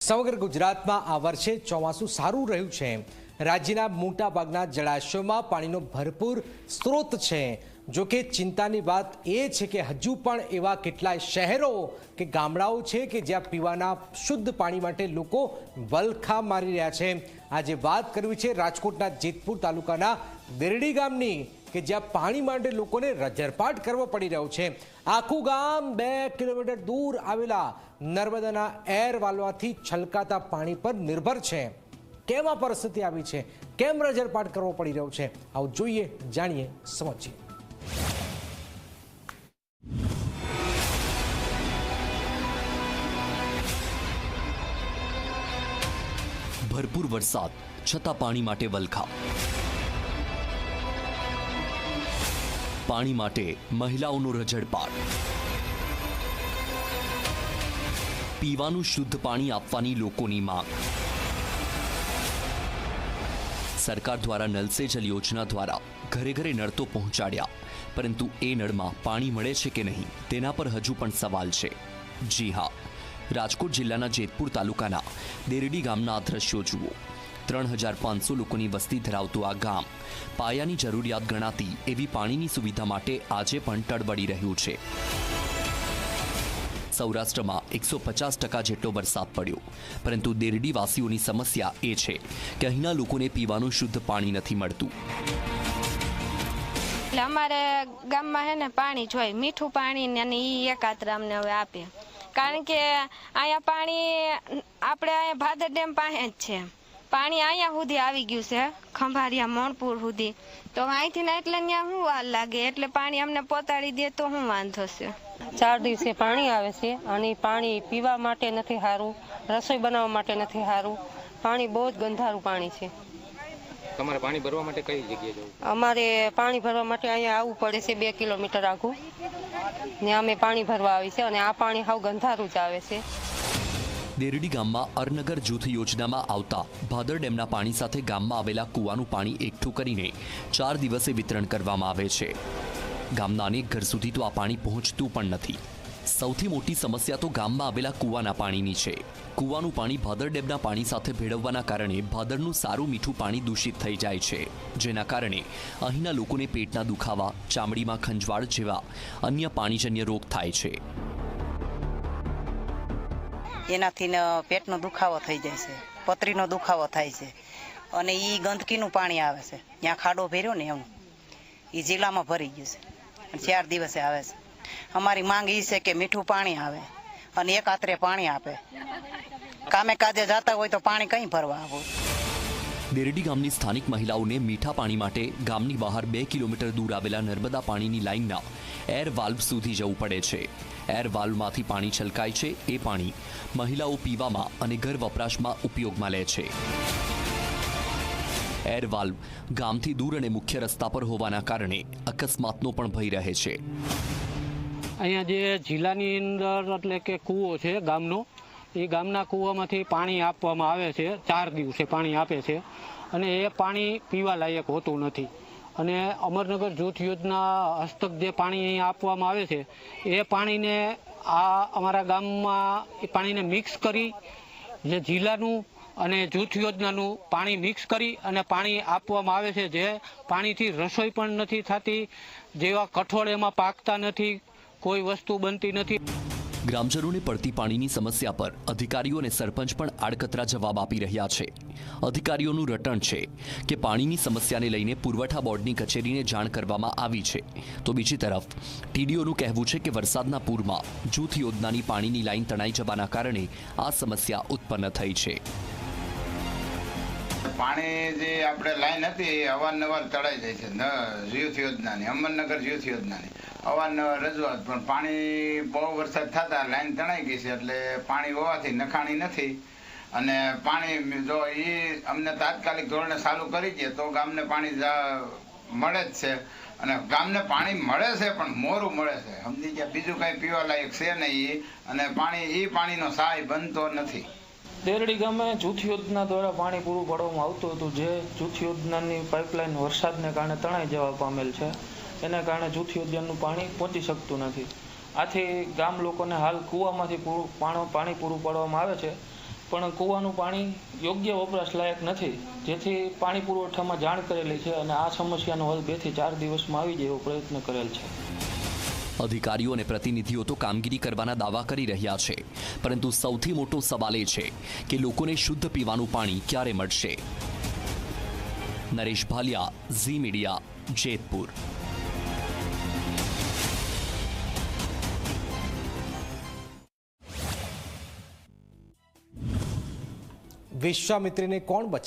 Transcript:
સમગ્ર ગુજરાતમાં આ વર્ષે ચોમાસું સારું રહ્યું છે। રાજ્યના મોટાભાગના જળાશયોમાં પાણીનો ભરપૂર સ્ત્રોત છે। જો કે ચિંતાની વાત એ છે કે હજુ પણ એવા કેટલાય શહેરો કે ગામડાઓ છે કે જ્યાં પીવાના શુદ્ધ પાણી માટે લોકો વલખા મારી રહ્યા છે। આજે વાત કરવી છે રાજકોટના જેતપુર તાલુકાના દેરડી ગામની કે જ્યાં પાણી માટે લોકોને રજરપાટ કરવો પડી રહ્યો છે। આખું ગામ 2 કિલોમીટર દૂર આવેલા નર્મદાના એર વાલ્વથી છલકાતા પાણી પર નિર્ભર છે। કેમ આ પરિસ્થિતિ આવી છે, કેમ રજરપાટ કરવો પડી રહ્યો છે, આવું જોઈએ, જાણીએ, સમજીએ। ભરપૂર વરસાદ છતાં પાણી માટે વલખા। પાણી માટે મહિલાઓનો રજડપાટ। પીવાનું શુદ્ધ પાણી આપવાની લોકોની માંગ। સરકાર દ્વારા નલ સે જલ યોજના દ્વારા ઘરે ઘરે નળ તો પહોંચાડ્યા, પરંતુ એ નળમાં પાણી મળે છે કે નહીં તેના પર હજુ પણ સવાલ છે। જી હા, રાજકોટ જિલ્લાના જેતપુર તાલુકાના દેરડી ગામના આ દ્રશ્યો જુઓ। 3500 લોકોની વસ્તી ધરાવતું આ ગામ પાયાની જરૂરિયાત ગણાતી એવી પાણીની સુવિધા માટે આજે પણ ટળવળી રહ્યું છે। સૌરાષ્ટ્રમાં 150% જેટલો વરસાદ પડ્યો, પરંતુ દેરડીવાસીઓની સમસ્યા એ છે કે અહીંના લોકોને પીવાનું શુદ્ધ પાણી નથી મળતું। એટલે અમારે ગામમાં હે ને પાણી જોઈએ, મીઠું પાણી ને ઈ એકાત્ર અમને હવે આપે, કારણ કે અહીંયા પાણી આપણે અહીંયા ભાદર ડેમ પાસે જ છે। પાણી અહીંયા સુધી આવી ગયું છે, ખંભારિયા મોણપુર સુધી, તો અહીંથી ને એટલે ત્યાં શું વાર લાગે, એટલે પાણી અમને પહોંચાડી દે તો શું વાંધો છે। 4 દિવસે પાણી આવે છે અને પાણી પીવા માટે નથી સારું, રસોઈ બનાવવા માટે નથી સારું। પાણી બહુ જ ગંધારું પાણી છે। તમારે પાણી ભરવા માટે કઈ જગ્યાએ જવું? અમારે પાણી ભરવા માટે અહીંયા આવવું પડે છે 2 કિલોમીટર આઘું ને અમે પાણી ભરવા આવી છે, અને આ પાણી હાવ ગંધારું જ આવે છે। દેરડી ગામમાં અરનગર જૂથ યોજનામાં આવતા ભાદર ડેમના પાણી સાથે ગામમાં આવેલા કૂવાનું પાણી એકઠું કરીને 4 દિવસે વિતરણ કરવામાં આવે છે। ગામના અનેક ઘર સુધી તો આ પાણી પહોંચતું પણ નથી। સૌથી મોટી સમસ્યા તો ગામમાં આવેલા કૂવાના પાણીની છે। કૂવાનું પાણી ભાદર ડેમના પાણી સાથે ભેળવવાના કારણે ભાદરનું સારું મીઠું પાણી દૂષિત થઈ જાય છે, જેના કારણે અહીંના લોકોને પેટના દુખાવા, ચામડીમાં ખંજવાળ જેવા અન્ય પાણીજન્ય રોગ થાય છે। એનાથી પેટનો દુખાવો થઈ જાય છે, પથરીનો દુખાવો થાય છે, અને એ ગંદકીનું પાણી આવે છે। ત્યાં ખાડો ભર્યો ને એનું એ જિલ્લામાં ભરી ગયું છે, અને 4 દિવસે આવે છે। અમારી માંગ એ છે કે મીઠું પાણી આવે અને એકાત્રે પાણી આપે। કામે કાજે જતા હોય તો પાણી કઈ ભરવા આવું। દેરડી ગામની સ્થાનિક મહિલાઓને મીઠા પાણી માટે ગામની બહાર 2 કિલોમીટર દૂર આવેલા નર્મદા પાણીની લાઇનના એર વાલ્વ સુધી જવું પડે છે। એર વાલ્વમાંથી પાણી છલકાય છે, એ પાણી મહિલાઓ પીવામાં અને ઘર વપરાશમાં ઉપયોગમાં લે છે। એર વાલ્વ ગામથી દૂર અને મુખ્ય રસ્તા પર હોવાના કારણે અકસ્માતનો પણ ભય રહે છે। અહીંયા જે જિલ્લાની અંદર એટલે કે કૂવો છે ગામનો, એ ગામના કૂવામાંથી પાણી આપવામાં આવે છે। 4 દિવસે પાણી આપે છે, અને એ પાણી પીવા લાયક હોતું નથી। અને અમરનગર જૂથ યોજના હસ્તક જે પાણી અહીંયા આપવામાં આવે છે, એ પાણીને આ અમારા ગામમાં એ પાણીને મિક્સ કરી જે જિલ્લાનું અને જૂથ યોજનાનું પાણી મિક્સ કરી અને પાણી આપવામાં આવે છે, જે પાણીથી રસોઈ પણ નથી થતી, જેવા કઠોળ એમાં પાકતા નથી, કોઈ વસ્તુ બનતી નથી। ગ્રામજનોને પડતી પાણીની સમસ્યા પર અધિકારીઓ અને સરપંચ પણ આડકતરા જવાબ આપી રહ્યા છે। અધિકારીઓનું રટણ છે કે પાણીની સમસ્યાને લઈને પુરવઠા બોર્ડની કચેરીને જાણ કરવામાં આવી છે, તો બીજી તરફ ટીડીઓનું કહેવું છે કે વરસાદના પૂરમાં જૂથ યોજનાની પાણીની લાઈન તણાઈ જવાના કારણે આ સમસ્યા ઉત્પન્ન થઈ છે। પાણી જે આપણે લાઈન હતી એ અવારનવાર તળાઈ જાય છે, જૂથ યોજનાની, અમરનગર જૂથ યોજનાની અવારનવાર રજૂઆત, પણ પાણી બહુ વરસાદ થતા લાઈન તણાઈ ગઈ છે, એટલે પાણી હોવાથી નખાણી નથી। અને પાણી જો એ અમને તાત્કાલિક ધોરણે ચાલુ કરી દે તો ગામને પાણી મળે જ છે, અને ગામને પાણી મળે છે પણ મોરું મળે છે, સમજી ગયા, બીજું કાંઈ પીવા લાયક છે નહીં, અને પાણીનો સહાય બનતો નથી। દેરડી ગામે જૂથ યોજના દ્વારા પાણી પૂરું પાડવામાં આવતું હતું, જે જૂથ યોજનાની પાઇપલાઇન વરસાદને કારણે તણાઈ જવા પામેલ છે, એના કારણે જૂથ યોજનાનું પાણી પહોંચી શકતું નથી। આથી ગામ લોકોને હાલ કૂવામાંથી પાણી પૂરું પાડવામાં આવે છે, પણ કૂવાનું પાણી યોગ્ય વપરાશ લાયક નથી, જેથી પાણી પુરવઠામાં જાણ કરેલી છે અને આ સમસ્યાનો હલ 2 થી 4 દિવસમાં આવી જાય એવો પ્રયત્ન કરેલ છે. અધિકારીઓ અને પ્રતિનિધિઓ તો કામગીરી કરવાના દાવા કરી રહ્યા છે, પરંતુ સૌથી મોટો સવાલ એ છે કે લોકોને શુદ્ધ પીવાનું પાણી ક્યારે મળશે. નરેશ ભાલિયા, ઝી મીડિયા, જેતપુર. વિશ્વામિત્રીને કોણ બચાવે?